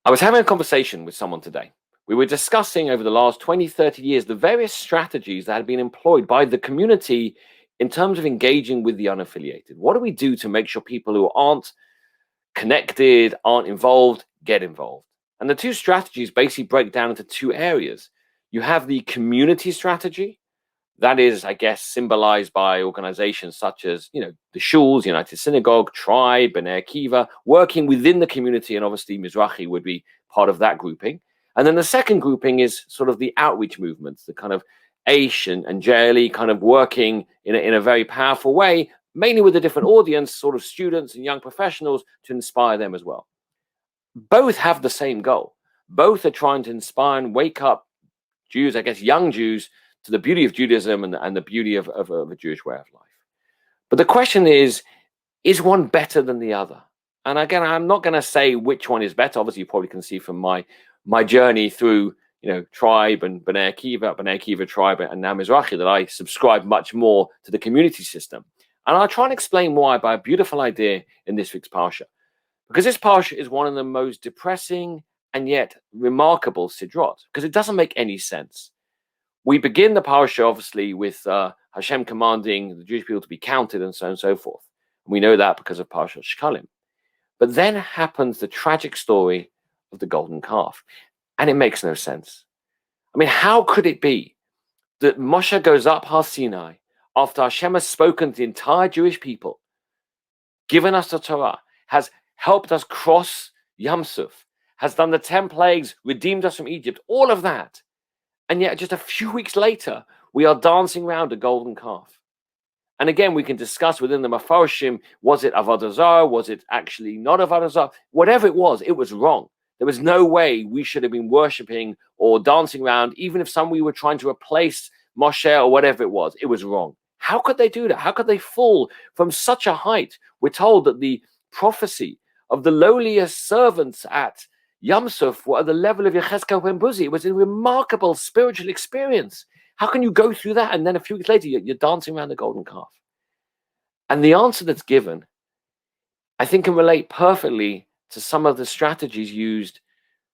I was having a conversation with someone today. We were discussing over the last 20, 30 years the various strategies that had been employed by the community in terms of engaging with the unaffiliated. What do we do to make sure people who aren't connected, aren't involved, get involved? And the two strategies basically break down into two areas. You have the community strategy. That is, I guess, symbolized by organizations such as, the Shuls, United Synagogue, Tribe, B'nai Akiva, working within the community, and obviously Mizrahi would be part of that grouping. And then the second grouping is sort of the outreach movements, the kind of Aish and Jaeli kind of working in a very powerful way, mainly with a different audience, sort of students and young professionals, to inspire them as well. Both have the same goal. Both are trying to inspire and wake up Jews, I guess young Jews, to the beauty of Judaism and the beauty of a Jewish way of life. But the question is one better than the other? And again, I'm not going to say which one is better. Obviously, you probably can see from my journey through, Tribe and B'nai Akiva Tribe and now Mizrahi, that I subscribe much more to the community system. And I'll try and explain why by a beautiful idea in this week's Parsha. Because this Parsha is one of the most depressing and yet remarkable Sidrot, because it doesn't make any sense. We begin the Parsha, obviously, with Hashem commanding the Jewish people to be counted and so on and so forth. And we know that because of Parashat Shekalim. But then happens the tragic story of the golden calf. And it makes no sense. I mean, how could it be that Moshe goes up Har Sinai after Hashem has spoken to the entire Jewish people, given us the Torah, has helped us cross Yam Suf, has done the 10 plagues, redeemed us from Egypt, all of that. And yet just a few weeks later, we are dancing around a golden calf. And again, we can discuss within the Mefarshim, was it Avodah Zarah? Was it actually not Avodah Zarah? Whatever it was wrong. There was no way we should have been worshipping or dancing around, even if we were trying to replace Moshe or whatever it was wrong. How could they do that? How could they fall from such a height? We're told that the prophecy of the lowliest servants at Yam Suf were at the level of Yechezkel ben Buzi. It was a remarkable spiritual experience. How can you go through that and then a few weeks later you're dancing around the golden calf? And the answer that's given, I think, can relate perfectly to some of the strategies used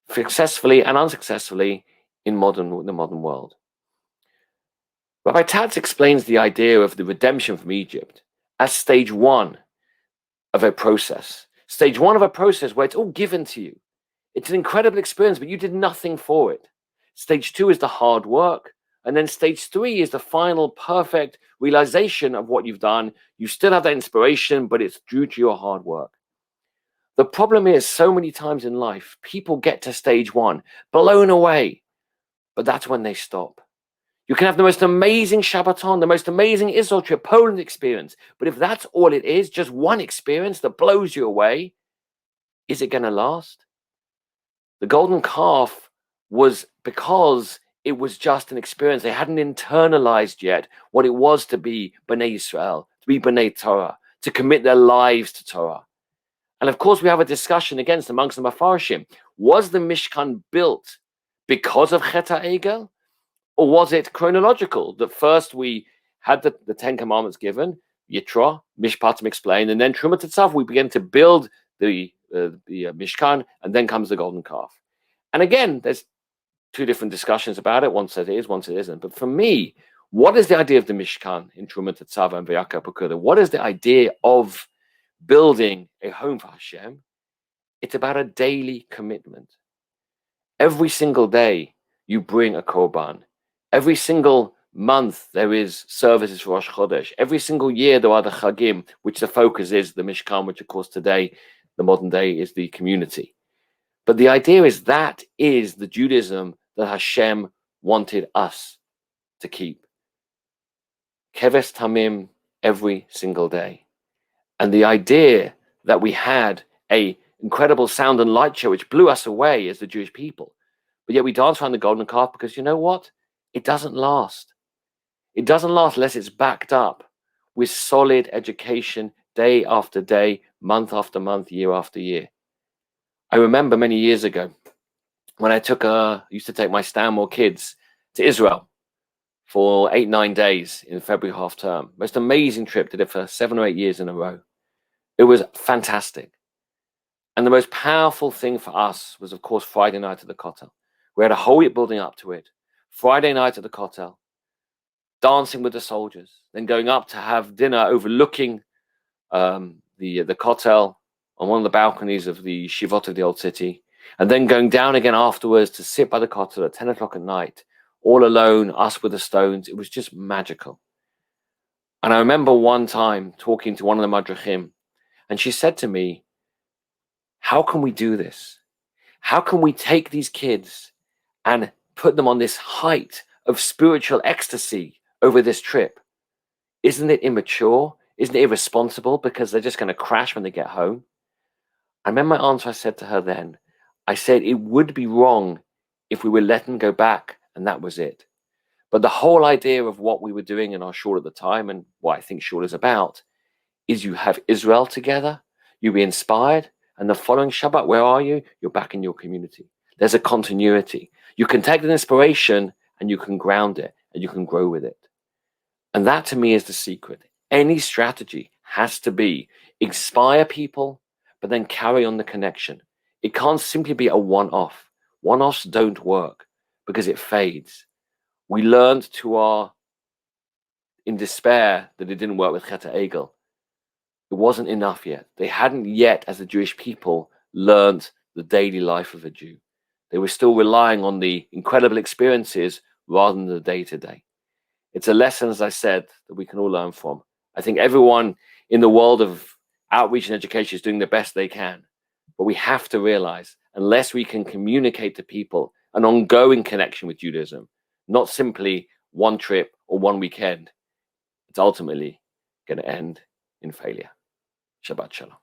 successfully and unsuccessfully in the modern world. Rabbi Tatz explains the idea of the redemption from Egypt as stage one of a process. Stage one of a process where it's all given to you. It's an incredible experience, but you did nothing for it. Stage two is the hard work. And then stage three is the final perfect realization of what you've done. You still have that inspiration, but it's due to your hard work. The problem is, so many times in life, people get to stage one, blown away, but that's when they stop. You can have the most amazing Shabbaton, the most amazing Israel trip, Poland experience. But if that's all it is, just one experience that blows you away, is it going to last? The golden calf was because it was just an experience. They hadn't internalized yet what it was to be B'nai Yisrael, to be B'nai Torah, to commit their lives to Torah. And of course, we have a discussion amongst the Mefarshim. Was the Mishkan built because of Chet HaEgel? Or was it chronological? That first we had the 10 commandments given, Yitra, Mishpatim explained, and then Truma Tetzav, we began to build the Mishkan, and then comes the golden calf. And again, there's two different discussions about it. One says it is, one says it isn't. But for me, what is the idea of the Mishkan in Truma Tetzav and V'yaka Pekuda? What is the idea of building a home for Hashem? It's about a daily commitment. Every single day, you bring a korban. Every single month, there is services for Rosh Chodesh. Every single year, there are the Chagim, which the focus is the Mishkan, which of course today, the modern day, is the community. But the idea is that is the Judaism that Hashem wanted us to keep. Keves Tamim every single day. And the idea that we had a incredible sound and light show which blew us away as the Jewish people. But yet we dance around the golden calf because you know what? It doesn't last. It doesn't last unless it's backed up with solid education day after day, month after month, year after year. I remember many years ago when I used to take my Stanmore kids to Israel for 8-9 days in February half term. Most amazing trip. Did it for 7 or 8 years in a row. It was fantastic. And the most powerful thing for us was, of course, Friday night at the Kotel. We had a whole week building up to it. Friday night at the Kotel, dancing with the soldiers, then going up to have dinner overlooking the Kotel on one of the balconies of the Shivot of the Old City, and then going down again afterwards to sit by the Kotel at 10 o'clock at night, all alone, us with the stones. It was just magical. And I remember one time talking to one of the Madrachim, and she said to me, how can we do this? How can we take these kids and put them on this height of spiritual ecstasy over this trip? Isn't it immature? Isn't it irresponsible because they're just going to crash when they get home? I remember my answer I said to her then. I said it would be wrong if we were letting them go back and that was it. But the whole idea of what we were doing in our shul at the time, and what I think shul is about, is you have Israel together, you be inspired, and the following Shabbat, where are you? You're back in your community. There's a continuity. You can take the inspiration and you can ground it and you can grow with it. And that to me is the secret. Any strategy has to be inspire people, but then carry on the connection. It can't simply be a one-off. One-offs don't work because it fades. We learned in despair that it didn't work with Chet Egel. It wasn't enough yet. They hadn't yet, as the Jewish people, learned the daily life of a Jew. They were still relying on the incredible experiences rather than the day-to-day. It's a lesson, as I said, that we can all learn from. I think everyone in the world of outreach and education is doing the best they can. But we have to realize, unless we can communicate to people an ongoing connection with Judaism, not simply one trip or one weekend, it's ultimately going to end in failure. Shabbat Shalom.